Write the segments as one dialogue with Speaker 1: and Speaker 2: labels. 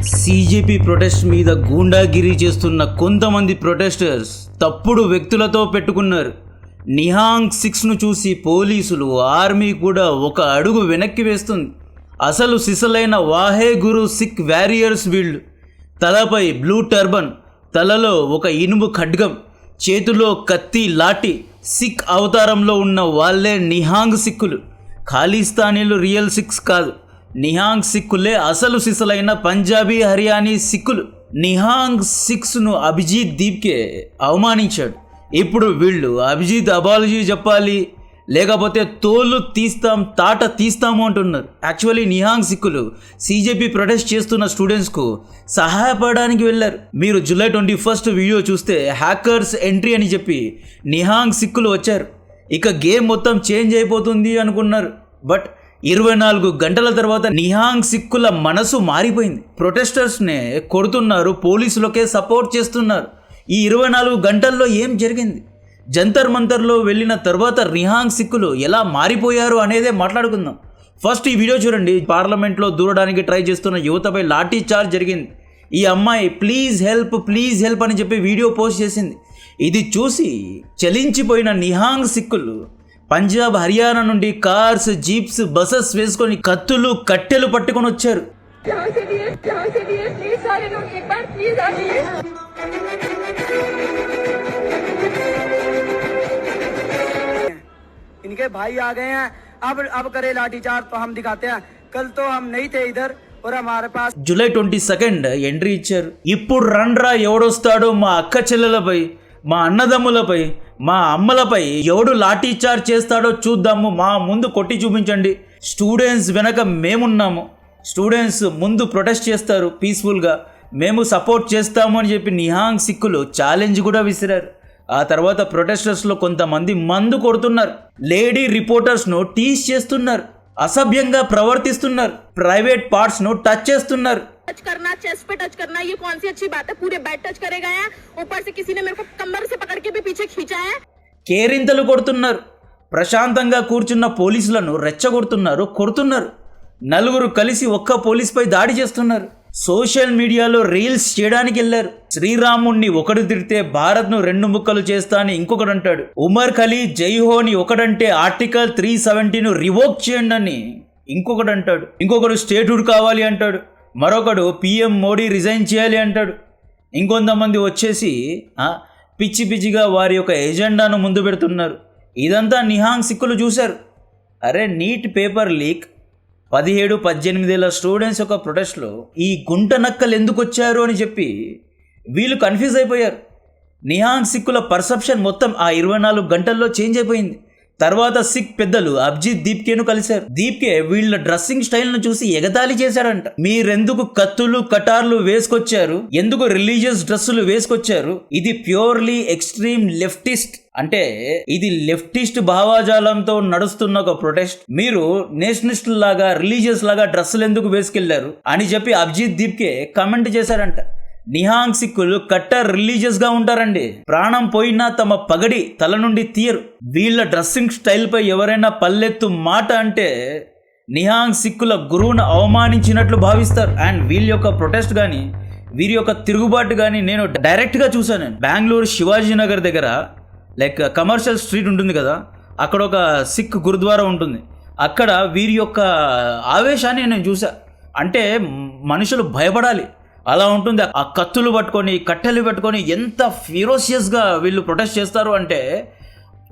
Speaker 1: CJP protest మీద గూండాగిరి చేస్తున్న కొంతమంది ప్రొటెస్టర్స్ తప్పుడు వ్యక్తులతో పెట్టుకున్నారు. నిహాంగ్ 6ను చూసి పోలీసులు, ఆర్మీ కూడా ఒక అడుగు వెనక్కి వేస్తుంది. అసలు సిసలైన వాహే గురు సిక్ వారియర్స్ వీళ్ళు. తలపై బ్లూ టర్బన్, తలలో ఒక ఇనుము ఖడ్గం, చేతిలో కత్తి లాఠీ, సిక్ అవతారంలో ఉన్న వాళ్ళే నిహాంగ్ సిక్కులు. ఖాళీస్థానీలు రియల్ సిక్స్ కాదు, నిహాంగ్ సిక్కులే అసలు సిసలైన పంజాబీ హర్యానీ సిక్కులు. నిహాంగ్ 6ను అభిజిత్ దీప్కే అవమానించాడు. ఇప్పుడు వీళ్ళు అభిజిత్ అబాలజీ చెప్పాలి, లేకపోతే తోలు తీస్తాం తాట తీస్తాము అంటున్నారు. యాక్చువల్లీ నిహాంగ్ సిక్కులు సీజేపీ ప్రొటెస్ట్ చేస్తున్న స్టూడెంట్స్కు సహాయపడడానికి వెళ్ళారు. మీరు జూలై 21 వీడియో చూస్తే హ్యాకర్స్ ఎంట్రీ అని చెప్పి నిహాంగ్ సిక్కులు వచ్చారు. ఇక గేమ్ మొత్తం చేంజ్ అయిపోతుంది అనుకున్నారు. బట్ 24 గంటల తర్వాత నిహాంగ్ సిక్కుల మనసు మారిపోయింది. ప్రొటెస్టర్స్నే కొడుతున్నారు, పోలీసులకే సపోర్ట్ చేస్తున్నారు. ఈ 24 గంటల్లో ఏం జరిగింది? జంతర్ మంతర్లో వెళ్ళిన తర్వాత నిహాంగ్ సిక్కులు ఎలా మారిపోయారు అనేదే మాట్లాడుకుందాం. ఫస్ట్ ఈ వీడియో చూడండి. పార్లమెంట్లో దూరడానికి ట్రై చేస్తున్న యువతపై లాఠీ చార్జ్ జరిగింది. ఈ అమ్మాయి ప్లీజ్ హెల్ప్ అని చెప్పి వీడియో పోస్ట్ చేసింది. ఇది చూసి చలించిపోయిన నిహాంగ్ సిక్కులు పంజాబ్, హర్యానా నుండి కార్స్, జీప్స్, బసెస్ వేసుకొని కత్తులు, కట్టెలు పట్టుకొని వచ్చారు.
Speaker 2: इनके भाई आ गए हैं, अब करे लाठीचार्ज तो हम दिखाते हैं. कल तो हम नहीं थे इधर और हमारे पास.
Speaker 1: జూలై 22 ఎంట్రీ ఇచ్చారు. ఇప్పుడు రండ్రా ఎవడొస్తాడో మా అక్క చెల్లెలపై, మా అన్నదమ్ములపై, మా అమ్మలపై ఎవడు లాఠీ చార్జ్ చేస్తాడో చూద్దాము, మా ముందు కొట్టి చూపించండి. స్టూడెంట్స్ వెనక మేమున్నాము, స్టూడెంట్స్ ముందు ప్రొటెస్ట్ చేస్తారు పీస్ఫుల్గా, మేము సపోర్ట్ చేస్తాము అని చెప్పి నిహాంగ్ సిక్కులు ఛాలెంజ్ కూడా విసిరారు. ఆ తర్వాత ప్రొటెస్టర్స్లో కొంతమంది మందు కొడుతున్నారు, లేడీ రిపోర్టర్స్ను టీస్ చేస్తున్నారు, అసభ్యంగా ప్రవర్తిస్తున్నారు, ప్రైవేట్ పార్ట్స్ను టచ్ చేస్తున్నారు.
Speaker 3: टच करना, चेस्ट पे टच करना, ये कौन सी अच्छी बात है? पूरे बेड टच करे गए हैं, ऊपर से किसी ने मेरे को कमर से पकड़ के भी पीछे खींचा है.
Speaker 1: కేరింతలు కొడుతున్నారు, ప్రశాంతంగా కూర్చున్న పోలీసులను రెచ్చగొడుతున్నారు, కొడుతున్నారు. నలుగురు కలిసి ఒక్క పోలీస్పై దాడి చేస్తున్నారు. సోషల్ మీడియాలో రీల్స్ చేయడానికి వెళ్ళారు. శ్రీరాముణ్ణి ఒకడు తిడితే భారత్ను 2 ముక్కలు చేస్తా అని ఇంకొకడు అంటాడు. ఉమర్ ఖలీ జైహోని ఒకడంటే ఆర్టికల్ 370ను రివోక్ చేయండి అని ఇంకొకడు అంటాడు. ఇంకొకడు స్టేట్హుడ్ కావాలి అంటాడు. మరొకడు పిఎం మోడీ రిజైన్ చేయాలి అంటాడు. ఇంకొంతమంది వచ్చేసి పిచ్చి పిచ్చిగా వారి యొక్క ఎజెండాను ముందు పెడుతున్నారు. ఇదంతా నిహాంగ్ సిక్కులు చూశారు. అరే, నీట్ పేపర్ లీక్, 17-18 ఏళ్ల స్టూడెంట్స్ యొక్క ప్రొటెస్ట్లో ఈ గుంట నక్కలు ఎందుకు వచ్చారు అని చెప్పి వీళ్ళు కన్ఫ్యూజ్ అయిపోయారు. నిహాంగ్ సిక్కుల పర్సెప్షన్ మొత్తం ఆ 24 గంటల్లో చేంజ్ అయిపోయింది. తర్వాత సిక్ పెద్దలు అభిజిత్ దీప్కేను కలిశారు. దీప్కే వీళ్ళ డ్రెస్సింగ్ స్టైల్ను చూసి ఎగతాళి చేశాడంట. మీరెందుకు కత్తులు, కటార్లు వేసుకొచ్చారు? ఎందుకు రిలీజియస్ డ్రెస్సులు వేసుకొచ్చారు? ఇది ప్యూర్లీ ఎక్స్ట్రీమ్ లెఫ్టిస్ట్, అంటే ఇది లెఫ్టిస్ట్ భావాజాలంతో నడుస్తున్న ఒక ప్రొటెస్ట్. మీరు నేషనలిస్ట్ లాగా, రిలీజియస్ లాగా డ్రెస్సులు ఎందుకు వేసుకెళ్లారు అని చెప్పి అభిజిత్ దీప్కే కమెంట్ చేశారంట. నిహాంగ్ సిక్కులు కట్టర్ రిలీజియస్ గా ఉంటారండి. ప్రాణం పోయినా తమ పగడి తల నుండి తీయరు. వీళ్ళ డ్రెస్సింగ్ స్టైల్ పై ఎవరైనా పల్లెత్తు మాట అంటే నిహాంగ్ సిక్కుల గురువును అవమానించినట్లు భావిస్తారు. అండ్ వీళ్ళ యొక్క ప్రొటెస్ట్ కానీ, వీరి యొక్క తిరుగుబాటు కానీ నేను డైరెక్ట్గా చూశాను. బెంగళూరు శివాజీనగర్ దగ్గర లైక్ కమర్షియల్ స్ట్రీట్ ఉంటుంది కదా, అక్కడ ఒక సిక్ గురుద్వారా ఉంటుంది. అక్కడ వీరి యొక్క ఆవేశాన్ని నేను చూసా. అంటే మనుషులు భయపడాలి, అలా ఉంటుంది. ఆ కత్తులు పట్టుకొని, కట్టెలు పట్టుకొని ఎంత ఫిరోషియస్గా వీళ్ళు ప్రొటెస్ట్ చేస్తారు అంటే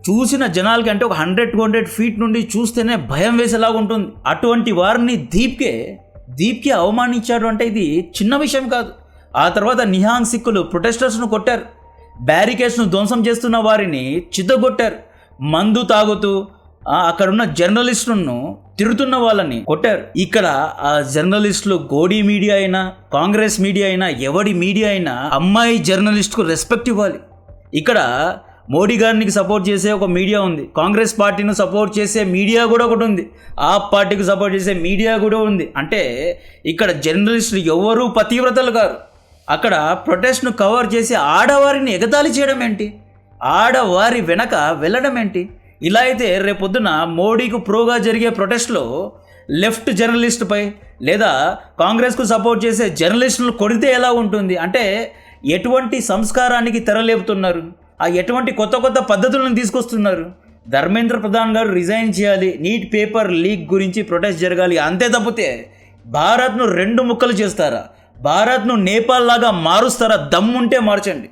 Speaker 1: చూసిన జనాలకి అంటే ఒక 100-200 ఫీట్ నుండి చూస్తేనే భయం వేసేలాగా ఉంటుంది. అటువంటి వారిని దీప్కే అవమానించాడు అంటే ఇది చిన్న విషయం కాదు. ఆ తర్వాత నిహాంగ్ సిక్కులు ప్రొటెస్టర్స్ను కొట్టారు, బ్యారికేడ్స్ను ధ్వంసం చేస్తున్న వారిని చిత్తగొట్టారు, మందు తాగుతూ అక్కడున్న జర్నలిస్టులను తిరుగుతున్న వాళ్ళని కొట్టారు. ఇక్కడ ఆ జర్నలిస్టులు గోడీ మీడియా అయినా, కాంగ్రెస్ మీడియా అయినా, ఎవడి మీడియా అయినా అమ్మాయి జర్నలిస్ట్కు రెస్పెక్ట్ ఇవ్వాలి. ఇక్కడ మోడీ గారికి సపోర్ట్ చేసే ఒక మీడియా ఉంది, కాంగ్రెస్ పార్టీని సపోర్ట్ చేసే మీడియా కూడా ఒకటి ఉంది, ఆ పార్టీకి సపోర్ట్ చేసే మీడియా కూడా ఉంది. అంటే ఇక్కడ జర్నలిస్టులు ఎవరూ పతివ్రతలు కాదు. అక్కడ ప్రొటెస్ట్ను కవర్ చేసి ఆడవారిని ఎగతాళి చేయడం ఏంటి? ఆడవారి వెనక వెళ్ళడం ఏంటి? ఇలా అయితే రేపొద్దున మోడీకి ప్రోగా జరిగే ప్రొటెస్ట్లో లెఫ్ట్ జర్నలిస్ట్పై లేదా కాంగ్రెస్కు సపోర్ట్ చేసే జర్నలిస్టులు కొడితే ఎలా ఉంటుంది? అంటే ఎటువంటి సంస్కారానికి తెరలేపుతున్నారు? ఆ ఎటువంటి కొత్త కొత్త పద్ధతులను తీసుకొస్తున్నారు? ధర్మేంద్ర ప్రధాన్ గారు రిజైన్ చేయాలి, నీట్ పేపర్ లీక్ గురించి ప్రొటెస్ట్ జరగాలి, అంతే తప్పితే భారత్ను 2 ముక్కలు చేస్తారా? భారత్ను నేపాల్ లాగా మారుస్తారా? దమ్ముంటే మార్చండి.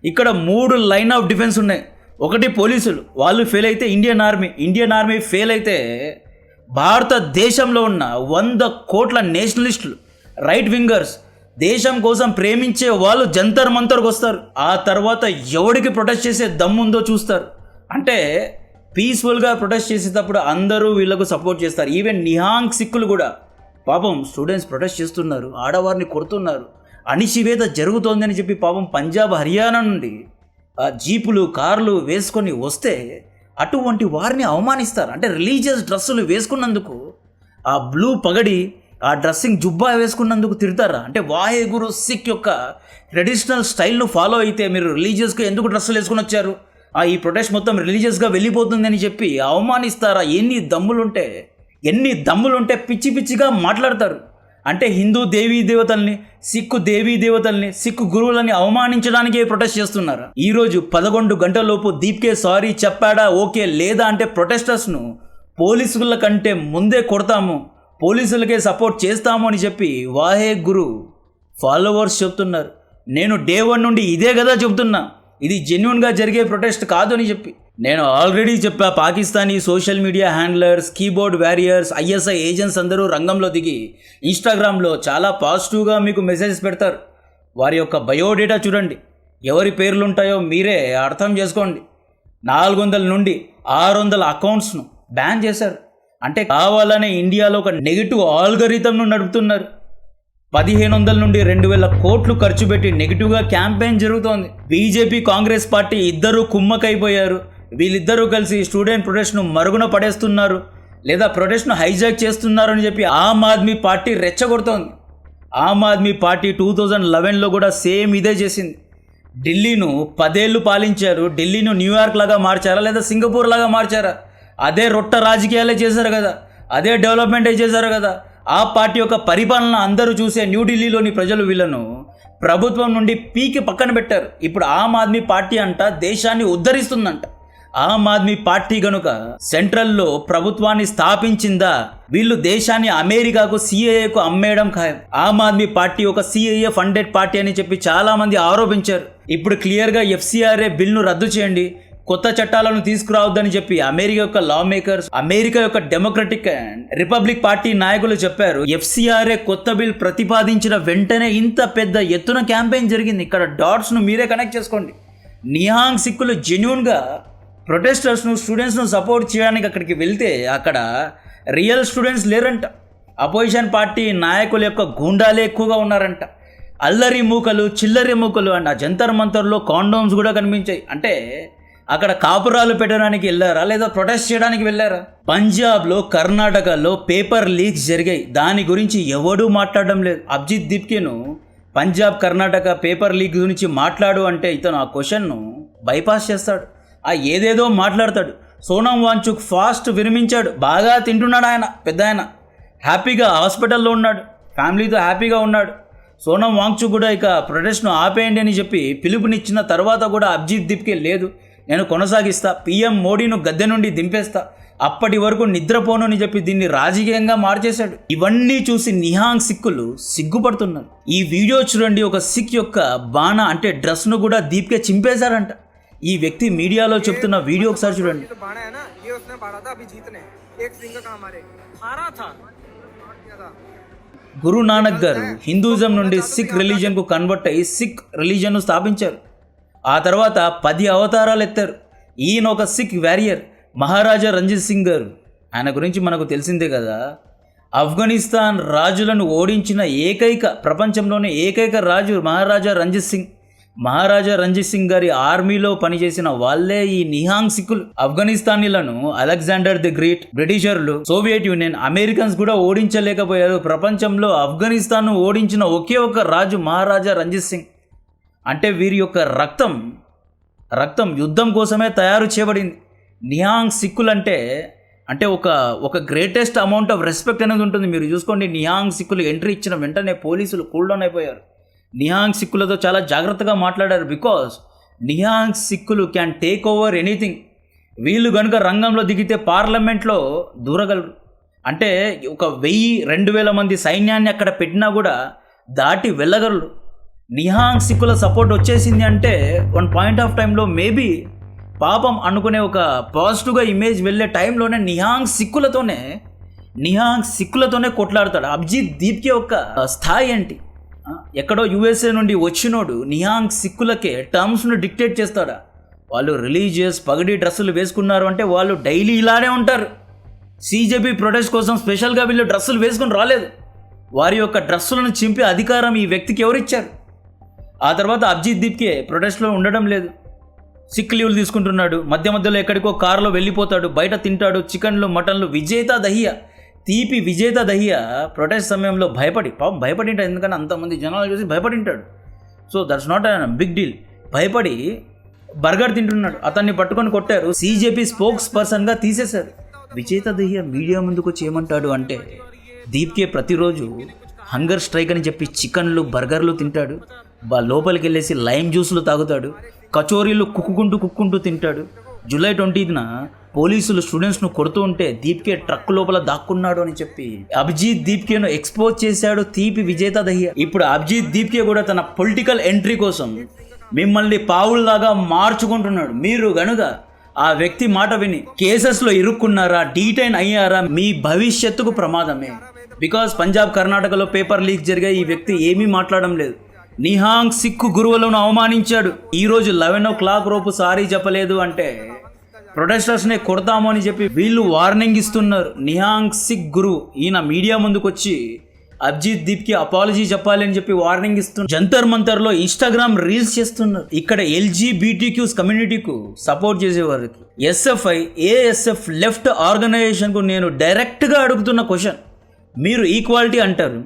Speaker 1: ఇక్కడ 3 లైన్ ఆఫ్ డిఫెన్స్ ఉన్నాయి. ఒకటి పోలీసులు, వాళ్ళు ఫెయిల్ అయితే ఇండియన్ ఆర్మీ ఫెయిల్ అయితే భారతదేశంలో ఉన్న 100 కోట్ల నేషనలిస్టులు, రైట్ వింగర్స్, దేశం కోసం ప్రేమించే వాళ్ళు జంతర్ మంతర్కి వస్తారు. ఆ తర్వాత ఎవడికి ప్రొటెస్ట్ చేసే దమ్ముందో చూస్తారు. అంటే పీస్ఫుల్గా ప్రొటెస్ట్ చేసేటప్పుడు అందరూ వీళ్ళకు సపోర్ట్ చేస్తారు. ఈవెన్ నిహాంగ్ సిక్కులు కూడా పాపం స్టూడెంట్స్ ప్రొటెస్ట్ చేస్తున్నారు, ఆడవారిని కొడుతున్నారు, అణిచివేత జరుగుతోందని చెప్పి పాపం పంజాబ్ హర్యానా నుండి ఆ జీపులు కార్లు వేసుకొని వస్తే అటువంటి వారిని అవమానిస్తారు. అంటే రిలీజియస్ డ్రెస్సులు వేసుకున్నందుకు, ఆ బ్లూ పగడి, ఆ డ్రెస్సింగ్ జుబ్బా వేసుకున్నందుకు తిడతారా? అంటే వాహేగురు సిక్ యొక్క ట్రెడిషనల్ స్టైల్ను ఫాలో అయితే మీరు రిలీజియస్గా ఎందుకు డ్రెస్సులు వేసుకుని వచ్చారు, ఈ ప్రొటెస్ట్ మొత్తం రిలీజియస్గా వెళ్ళిపోతుందని చెప్పి అవమానిస్తారా? ఎన్ని దమ్ములుంటే పిచ్చి పిచ్చిగా మాట్లాడతారు. అంటే హిందూ దేవీ దేవతల్ని, సిక్కు దేవీ దేవతల్ని, సిక్కు గురువులని అవమానించడానికే ప్రొటెస్ట్ చేస్తున్నారా? ఈరోజు 11 గంటలలోపు దీప్కే సారీ చెప్పాడా, ఓకే, లేదా అంటే ప్రొటెస్టర్స్ను పోలీసుల కంటే ముందే కొడతాము, పోలీసులకే సపోర్ట్ చేస్తాము అని చెప్పి వాహే గురు ఫాలోవర్స్ చెప్తున్నారు. నేను డే 1 నుండి ఇదే కదా చెబుతున్నా, ఇది జెన్యున్గా జరిగే ప్రొటెస్ట్ కాదు అని చెప్పి. నేను ఆల్రెడీ చెప్పా, Pakistani social media handlers, keyboard warriors, ISI agents అందరూ రంగంలో దిగి ఇన్స్టాగ్రామ్లో చాలా పాజిటివ్గా మీకు మెసేజెస్ పెడతారు. వారి యొక్క బయోడేటా చూడండి, ఎవరి పేర్లు ఉంటాయో మీరే అర్థం చేసుకోండి. 400 నుండి 600 అకౌంట్స్ను బ్యాన్ చేశారు. అంటే కావాలనే ఇండియాలో ఒక నెగిటివ్ ఆల్గరిథంను నడుపుతున్నారు. 1500 నుండి 2000 కోట్లు ఖర్చు పెట్టి నెగిటివ్గా క్యాంపెయిన్ జరుగుతోంది. బీజేపీ కాంగ్రెస్ పార్టీ ఇద్దరు కుమ్మకైపోయారు. వీళ్ళిద్దరూ కలిసి స్టూడెంట్ ప్రొటెస్ట్ను మరుగున పడేస్తున్నారు లేదా ప్రొటెస్ట్ను హైజాక్ చేస్తున్నారు అని చెప్పి ఆమ్ ఆద్మీ పార్టీ రెచ్చగొడుతోంది. ఆమ్ ఆద్మీ పార్టీ 2011లో కూడా సేమ్ ఇదే చేసింది. ఢిల్లీను 10 ఏళ్ళు పాలించారు. ఢిల్లీను న్యూయార్క్ లాగా మార్చారా లేదా సింగపూర్ లాగా మార్చారా? అదే రొట్ట రాజకీయాలే చేశారు కదా, అదే డెవలప్మెంటే చేశారు కదా. ఆ పార్టీ యొక్క పరిపాలన అందరూ చూసే న్యూఢిల్లీలోని ప్రజలు వీళ్ళను ప్రభుత్వం నుండి పీకి పక్కన పెట్టారు. ఇప్పుడు ఆమ్ ఆద్మీ పార్టీ అంట దేశాన్ని ఉద్ధరిస్తుందంట. ఆమ్ ఆద్మీ పార్టీ గనుక సెంట్రల్లో ప్రభుత్వాన్ని స్థాపించిందా, వీళ్ళు దేశాన్ని అమెరికాకు, సిఏఏకు అమ్మేయడం ఖాయం. ఆమ్ ఆద్మీ పార్టీ ఒక సిఏఏ ఫండెడ్ పార్టీ అని చెప్పి చాలా మంది ఆరోపించారు. ఇప్పుడు క్లియర్గా FCRA బిల్ను రద్దు చేయండి, కొత్త చట్టాలను తీసుకురావద్దని చెప్పి అమెరికా యొక్క లా మేకర్స్, అమెరికా యొక్క డెమోక్రటిక్ అండ్ రిపబ్లిక్ పార్టీ నాయకులు చెప్పారు. FCRA కొత్త బిల్ ప్రతిపాదించిన వెంటనే ఇంత పెద్ద ఎత్తున క్యాంపెయిన్ జరిగింది. ఇక్కడ డాట్స్ను మీరే కనెక్ట్ చేసుకోండి. నిహాంగ్ సిక్కులు జెన్యూన్గా ప్రొటెస్టర్స్ను, స్టూడెంట్స్ను సపోర్ట్ చేయడానికి అక్కడికి వెళ్తే అక్కడ రియల్ స్టూడెంట్స్ లేరంట. అపోజిషన్ పార్టీ నాయకుల యొక్క గూండాలే ఎక్కువగా ఉన్నారంట. అల్లరి మూకలు, చిల్లరి మూకలు అండ్ ఆ జంతర్ మంతర్లో కాండోమ్స్ కూడా కనిపించాయి. అంటే అక్కడ కాపురాలు పెట్టడానికి వెళ్ళారా లేదా ప్రొటెస్ట్ చేయడానికి వెళ్ళారా? పంజాబ్లో, కర్ణాటకలో పేపర్ లీక్స్ జరిగాయి. దాని గురించి ఎవడూ మాట్లాడడం లేదు. అభిజిత్ దీప్కేను పంజాబ్, కర్ణాటక పేపర్ లీక్ గురించి మాట్లాడు అంటే ఇతను ఆ క్వశ్చన్ను బైపాస్ చేస్తాడు. ఏదేదో మాట్లాడతాడు. సోనం వాంచుక్ ఫాస్ట్ విరమించాడు. బాగా తింటున్నాడు ఆయన, పెద్ద ఆయన, హ్యాపీగా హాస్పిటల్లో ఉన్నాడు, ఫ్యామిలీతో హ్యాపీగా ఉన్నాడు. సోనం వాంచుక్ కూడా ఇక ప్రొటెస్ట్ను ఆపేయండి అని చెప్పి పిలుపునిచ్చిన తర్వాత కూడా అభిజిత్ దీప్కే లేదు, నేను కొనసాగిస్తా, PM మోడీను గద్దె నుండి దింపేస్తా, అప్పటి వరకు నిద్రపోను అని చెప్పి దీన్ని రాజకీయంగా మార్చేశాడు. ఇవన్నీ చూసి నిహాంగ్ సిక్కులు సిగ్గుపడుతున్నారు. ఈ వీడియో చూడండి, ఒక సిక్ యొక్క బాణ అంటే డ్రెస్ను కూడా దీప్కే చింపేశారంట. ఈ వ్యక్తి మీడియాలో చెప్తున్న వీడియో ఒకసారి చూడండి. గురు నానక్ గారు హిందూయిజం నుండి సిక్ రిలీజియన్కు కన్వర్ట్ అయ్యి సిక్ రిలీజియన్ను స్థాపించారు. ఆ తర్వాత 10 అవతారాలు ఎత్తారు. ఈయన ఒక సిక్ వారియర్, మహారాజా రంజిత్ సింగ్ గారు. ఆయన గురించి మనకు తెలిసిందే కదా. ఆఫ్ఘనిస్తాన్ రాజులను ఓడించిన ప్రపంచంలోనే ఏకైక రాజు మహారాజా రంజిత్ సింగ్. మహారాజా రంజిత్ సింగ్ గారి ఆర్మీలో పనిచేసిన వాళ్ళే ఈ నిహాంగ్ సిక్కులు. ఆఫ్ఘనిస్తానీలను అలెగ్జాండర్ ది గ్రేట్, బ్రిటిషర్లు, సోవియట్ యూనియన్, అమెరికన్స్ కూడా ఓడించలేకపోయారు. ప్రపంచంలో ఆఫ్ఘనిస్తాన్ను ఓడించిన ఒకే ఒక రాజు మహారాజా రంజిత్ సింగ్. అంటే వీరి యొక్క రక్తం యుద్ధం కోసమే తయారు చేయబడింది. నిహాంగ్ సిక్కులంటే అంటే ఒక గ్రేటెస్ట్ అమౌంట్ ఆఫ్ రెస్పెక్ట్ అనేది ఉంటుంది. మీరు చూసుకోండి, నిహాంగ్ సిక్కులు ఎంట్రీ ఇచ్చిన వెంటనే పోలీసులు కూల్ డౌన్ అయిపోయారు. నిహాంగ్ సిక్కులతో చాలా జాగ్రత్తగా మాట్లాడారు. బికాస్ నిహాంగ్ సిక్కులు క్యాన్ టేక్ ఓవర్ ఎనీథింగ్. వీళ్ళు కనుక రంగంలో దిగితే పార్లమెంట్లో దూరగలరు. అంటే ఒక 1000-2000 మంది సైన్యాన్ని అక్కడ పెట్టినా కూడా దాటి వెళ్ళగలరు. నిహాంగ్ సిక్కుల సపోర్ట్ వచ్చేసింది అంటే వన్ పాయింట్ ఆఫ్ టైంలో మేబీ పాపం అనుకునే ఒక పాజిటివ్గా ఇమేజ్ వెళ్ళే టైంలోనే నిహాంగ్ సిక్కులతోనే కొట్లాడతాడు. అభిజిత్ దీప్కే ఒక స్థాయి ఏంటి? ఎక్కడో యూఎస్ఏ నుండి వచ్చినోడు నిహాంగ్ సిక్కులకే టర్మ్స్ను డిక్టేట్ చేస్తాడా? వాళ్ళు రిలీజియస్ పగడి డ్రెస్సులు వేసుకున్నారు అంటే వాళ్ళు డైలీ ఇలానే ఉంటారు. సీజేపీ ప్రొటెస్ట్ కోసం స్పెషల్గా వీళ్ళు డ్రెస్సులు వేసుకుని రాలేదు. వారి యొక్క డ్రెస్సులను చింపే అధికారం ఈ వ్యక్తికి ఎవరిచ్చారు? ఆ తర్వాత అభిజిత్ దీప్కే ప్రొటెస్ట్లో ఉండడం లేదు. సిక్ లీవ్లు తీసుకుంటున్నాడు. మధ్యలో ఎక్కడికో కారులో వెళ్ళిపోతాడు. బయట తింటాడు చికెన్లు మటన్లు. తీపి విజేత దహియా ప్రొటెస్ట్ సమయంలో భయపడి ఉంటాడు. ఎందుకంటే అంతమంది జనాలు చూసి భయపడి ఉంటాడు. So that's not a big deal. భయపడి బర్గర్ తింటున్నాడు. అతన్ని పట్టుకొని కొట్టారు. సీజేపీ స్పోక్స్ పర్సన్గా తీసేశారు. విజేత దహియా మీడియా ముందుకు వచ్చి ఏమంటాడు అంటే, దీప్కే ప్రతిరోజు హంగర్ స్ట్రైక్ అని చెప్పి చికెన్లు బర్గర్లు తింటాడు. లోపలికి వెళ్ళేసి లైమ్ జ్యూస్లు తాగుతాడు. కచోరీలు కుక్కుంటూ తింటాడు. జూలై 20న పోలీసులు స్టూడెంట్స్ను కొడుతూ ఉంటే దీప్కే ట్రక్ లోపల దాక్కున్నాడు అని చెప్పి అభిజిత్ దీప్కేను ఎక్స్పోజ్ చేశాడు తీపి విజేత దహియా. ఇప్పుడు అభిజిత్ దీప్కే కూడా తన పొలిటికల్ ఎంట్రీ కోసం మిమ్మల్ని పావుల్లాగా మార్చుకుంటున్నాడు. మీరు గనుక ఆ వ్యక్తి మాట విని కేసెస్లో ఇరుక్కున్నారా, డీటైన్ అయ్యారా, మీ భవిష్యత్తుకు ప్రమాదమే. బికాస్ పంజాబ్ కర్ణాటకలో పేపర్ లీక్ జరిగాయి. ఈ వ్యక్తి ఏమీ మాట్లాడడం లేదు. నిహాంగ్ సిక్కు గురువులను అవమానించాడు. ఈరోజు 11 o'clock లోపు సారీ చెప్పలేదు అంటే ప్రొటెస్టర్స్నే కొడతాము అని చెప్పి వీళ్ళు వార్నింగ్ ఇస్తున్నారు. నిహాంగ్ సిక్ గురువు ఈయన మీడియా ముందుకు వచ్చి అభిజిత్ దీప్కి అపాలజీ చెప్పాలి అని చెప్పి వార్నింగ్ ఇస్తున్నారు. జంతర్ మంతర్లో ఇన్స్టాగ్రామ్ రీల్స్ చేస్తున్నారు. ఇక్కడ LGBTQ కమ్యూనిటీకు సపోర్ట్ చేసేవారికి SFI ASF లెఫ్ట్ ఆర్గనైజేషన్కు నేను డైరెక్ట్గా అడుగుతున్న క్వశ్చన్, మీరు ఈక్వాలిటీ అంటారు,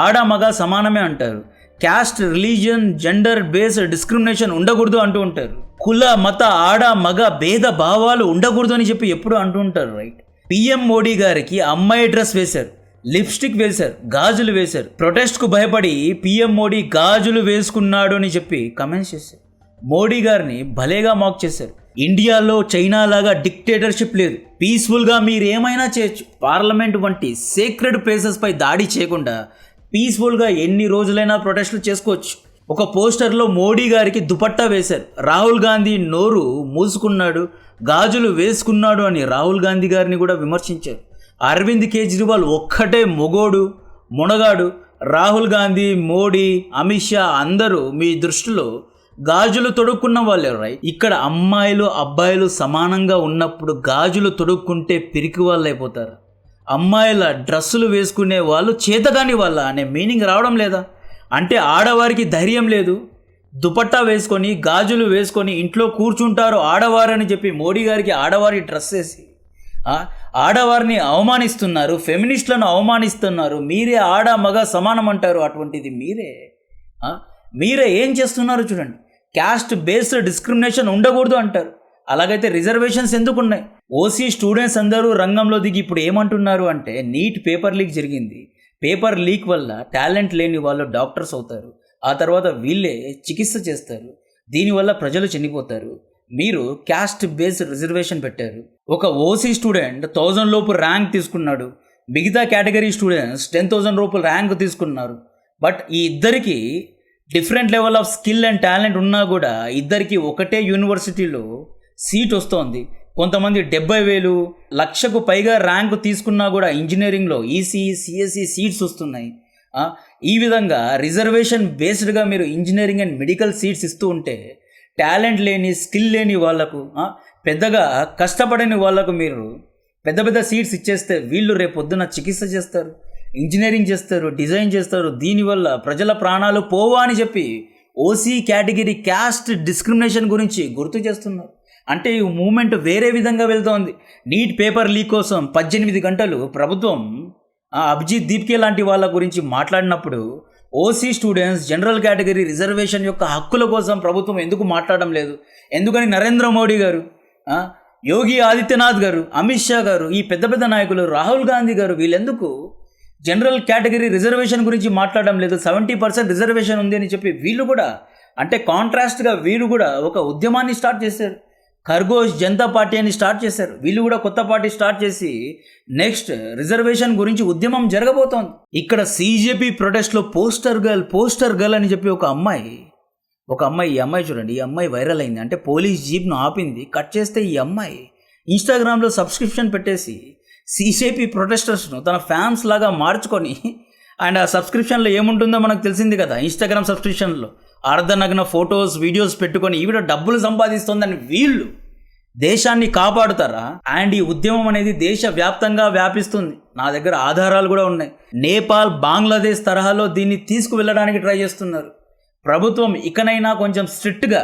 Speaker 1: ఆడ మగ సమానమే అంటారు, caste religion gender based discrimination ఉండకూడదు అంటూ ఉంటారు, కుల మత ఆడ మగ భేద భావాలు ఉండకూడదు అని చెప్పి ఎప్పుడు అంటూ ఉంటారు, రైట్? PM మోడీ గారికి అమ్మాయి డ్రెస్ వేశారు, లిప్స్టిక్ వేశారు, గాజులు వేశారు. ప్రొటెస్ట్కు భయపడి PM మోడీ గాజులు వేసుకున్నాడు అని చెప్పి కమెంట్స్ చేశారు. మోడీ గారిని భలేగా మాక్ చేశారు. ఇండియాలో చైనా లాగా డిక్టేటర్షిప్ లేదు, పీస్ఫుల్గా మీరు ఏమైనా చేయొచ్చు. పార్లమెంట్ వంటి సేక్రెడ్ ప్లేసెస్ పై దాడి చేయకుండా పీస్ఫుల్గా ఎన్ని రోజులైనా ప్రొటెస్టులు చేసుకోవచ్చు. ఒక పోస్టర్లో మోడీ గారికి దుపట్టా వేశారు. రాహుల్ గాంధీ నోరు మూసుకున్నాడు, గాజులు వేసుకున్నాడు అని రాహుల్ గాంధీ గారిని కూడా విమర్శించారు. అరవింద్ కేజ్రీవాల్ ఒక్కటే మొగోడు మునగాడు. రాహుల్ గాంధీ, మోడీ, అమిత్ షా అందరూ మీ దృష్టిలో గాజులు తొడుక్కున్న వాళ్ళే, రైట్? ఇక్కడ అమ్మాయిలు అబ్బాయిలు సమానంగా ఉన్నప్పుడు గాజులు తొడుక్కుంటే పిరికి వాళ్ళు అయిపోతారు. అమ్మాయిల డ్రెస్సులు వేసుకునే వాళ్ళు చేతగాని వాళ్ళ అనే మీనింగ్ రావడం లేదా? అంటే ఆడవారికి ధైర్యం లేదు, దుపట్టా వేసుకొని గాజులు వేసుకొని ఇంట్లో కూర్చుంటారు ఆడవారని చెప్పి మోడీ గారికి ఆడవారి డ్రెస్ వేసి ఆడవారిని అవమానిస్తున్నారు, ఫెమినిస్టులను అవమానిస్తున్నారు. మీరే ఆడ మగ సమానం అంటారు. అటువంటిది మీరే ఏం చేస్తున్నారు చూడండి. క్యాస్ట్ బేస్డ్ డిస్క్రిమినేషన్ ఉండకూడదు అంటారు. అలాగైతే రిజర్వేషన్స్ ఎందుకు ఉన్నాయి? ఓసీ స్టూడెంట్స్ అందరూ రంగంలో దిగి ఇప్పుడు ఏమంటున్నారు అంటే, నీట్ పేపర్ లీక్ జరిగింది, పేపర్ లీక్ వల్ల టాలెంట్ లేని వాళ్ళు డాక్టర్స్ అవుతారు, ఆ తర్వాత వీళ్ళే చికిత్స చేస్తారు, దీనివల్ల ప్రజలు చనిపోతారు. మీరు క్యాస్ట్ బేస్డ్ రిజర్వేషన్ పెట్టారు. ఒక ఓసీ స్టూడెంట్ 1000 లోపు ర్యాంక్ తీసుకున్నాడు, మిగతా కేటగిరీ స్టూడెంట్స్ 10,000 రూపాయలు ర్యాంక్ తీసుకున్నారు. బట్ ఈ ఇద్దరికి different level of skill and talent ఉన్నా కూడా ఇద్దరికి ఒకటే యూనివర్సిటీలో సీట్ వస్తోంది. కొంతమంది 70,000 లక్షకు పైగా ర్యాంకు తీసుకున్నా కూడా ఇంజనీరింగ్లో ఈసీఈ సిఎస్ఈ సీట్స్ వస్తున్నాయి. ఈ విధంగా రిజర్వేషన్ బేస్డ్గా మీరు ఇంజనీరింగ్ అండ్ మెడికల్ సీట్స్ ఇస్తూ ఉంటే టాలెంట్ లేని స్కిల్ లేని వాళ్లకు, పెద్దగా కష్టపడని వాళ్లకు మీరు పెద్ద పెద్ద సీట్స్ ఇచ్చేస్తే వీళ్ళు రేపొద్దున చికిత్స చేస్తారు, ఇంజనీరింగ్ చేస్తారు, డిజైన్ చేస్తారు. దీనివల్ల ప్రజల ప్రాణాలు పోవా అని చెప్పి ఓసీ కేటగిరీ క్యాస్ట్ డిస్క్రిమినేషన్ గురించి గుర్తు చేస్తున్నారు. అంటే ఈ మూమెంట్ వేరే విధంగా వెళ్తోంది. నీట్ పేపర్ లీక్ కోసం 18 గంటలు ప్రభుత్వం అభిజిత్ దీప్కే లాంటి వాళ్ళ గురించి మాట్లాడినప్పుడు OC students general category reservation యొక్క హక్కుల కోసం ప్రభుత్వం ఎందుకు మాట్లాడడం లేదు? ఎందుకని నరేంద్ర మోడీ గారు యోగి ఆదిత్యనాథ్ గారు, అమిత్ షా గారు, ఈ పెద్ద పెద్ద నాయకులు, రాహుల్ గాంధీ గారు వీళ్ళెందుకు జనరల్ కేటగిరీ రిజర్వేషన్ గురించి మాట్లాడడం లేదు? 70% రిజర్వేషన్ ఉంది అని చెప్పి వీళ్ళు కూడా, అంటే కాంట్రాస్ట్గా వీరు కూడా ఒక ఉద్యమాన్ని స్టార్ట్ చేశారు. ఖర్గోష్ జనతా పార్టీ అని స్టార్ట్ చేశారు. వీళ్ళు కూడా కొత్త పార్టీ స్టార్ట్ చేసి నెక్స్ట్ రిజర్వేషన్ గురించి ఉద్యమం జరగబోతోంది. ఇక్కడ CJP ప్రొటెస్ట్లో పోస్టర్ గర్ల్ అని చెప్పి ఒక అమ్మాయి ఈ అమ్మాయి చూడండి, ఈ అమ్మాయి వైరల్ అయింది. అంటే పోలీస్ జీప్ను ఆపింది, కట్ చేస్తే ఈ అమ్మాయి ఇన్స్టాగ్రామ్లో సబ్స్క్రిప్షన్ పెట్టేసి CJP ప్రొటెస్టర్స్ను తన ఫ్యాన్స్ లాగా మార్చుకొని, అండ్ ఆ సబ్స్క్రిప్షన్లో ఏముంటుందో మనకు తెలిసింది కదా, ఇన్స్టాగ్రామ్ సబ్స్క్రిప్షన్లో అర్ధనగ్న ఫొటోస్ వీడియోస్ పెట్టుకొని ఈవిడ డబ్బులు సంపాదిస్తోందని వీళ్ళు దేశాన్ని కాపాడుతారా? అండ్ ఈ ఉద్యమం అనేది దేశవ్యాప్తంగా వ్యాపిస్తుంది. నా దగ్గర ఆధారాలు కూడా ఉన్నాయి. నేపాల్, బంగ్లాదేశ్ తరహాలో దీన్ని తీసుకువెళ్ళడానికి ట్రై చేస్తున్నారు. ప్రభుత్వం ఇకనైనా కొంచెం స్ట్రిక్ట్గా,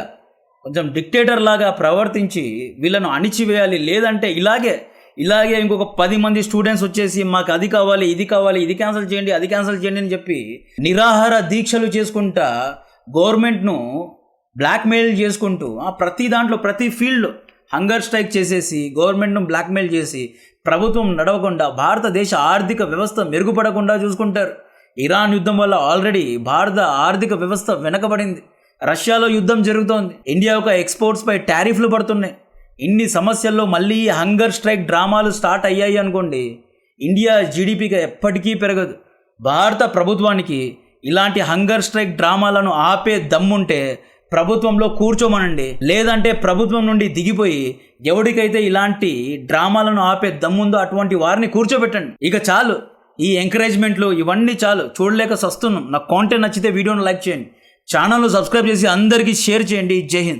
Speaker 1: కొంచెం డిక్టేటర్ లాగా ప్రవర్తించి వీళ్ళను అణిచివేయాలి. లేదంటే ఇలాగే ఇంకొక 10 మంది స్టూడెంట్స్ వచ్చేసి మాకు అది కావాలి, ఇది కావాలి, ఇది క్యాన్సిల్ చేయండి, అది క్యాన్సిల్ చేయండి అని చెప్పి నిరాహార దీక్షలు చేసుకుంటా గవర్నమెంట్ను బ్లాక్మెయిల్ చేసుకుంటూ ప్రతి దాంట్లో ప్రతి ఫీల్డ్లో హంగర్ స్ట్రైక్ చేసేసి గవర్నమెంట్ను బ్లాక్మెయిల్ చేసి ప్రభుత్వం నడవకుండా భారతదేశ ఆర్థిక వ్యవస్థ మెరుగుపడకుండా చూసుకుంటారు. ఇరాన్ యుద్ధం వల్ల ఆల్రెడీ భారత ఆర్థిక వ్యవస్థ వెనకబడింది. రష్యాలో యుద్ధం జరుగుతోంది. ఇండియా యొక్క ఎక్స్పోర్ట్స్పై టారిఫ్లు పడుతున్నాయి. ఇన్ని సమస్యల్లో మళ్ళీ హంగర్ స్ట్రైక్ డ్రామాలు స్టార్ట్ అయ్యాయి అనుకోండి, ఇండియా జీడిపిగా ఎప్పటికీ పెరగదు. భారత ప్రభుత్వానికి ఇలాంటి హంగర్ స్ట్రైక్ డ్రామాలను ఆపే దమ్ముంటే ప్రభుత్వంలో కూర్చోమనండి. లేదంటే ప్రభుత్వం నుండి దిగిపోయి ఎవరికైతే ఇలాంటి డ్రామాలను ఆపే దమ్ముందో అటువంటి వారిని కూర్చోబెట్టండి. ఇక చాలు, ఈ ఎంకరేజ్మెంట్లు ఇవన్నీ చాలు, చూడలేక సస్తున్నాం. నాకు కాంటెంట్ నచ్చితే వీడియోను లైక్ చేయండి, ఛానల్ను సబ్స్క్రైబ్ చేసి అందరికీ షేర్ చేయండి. జై హింద్.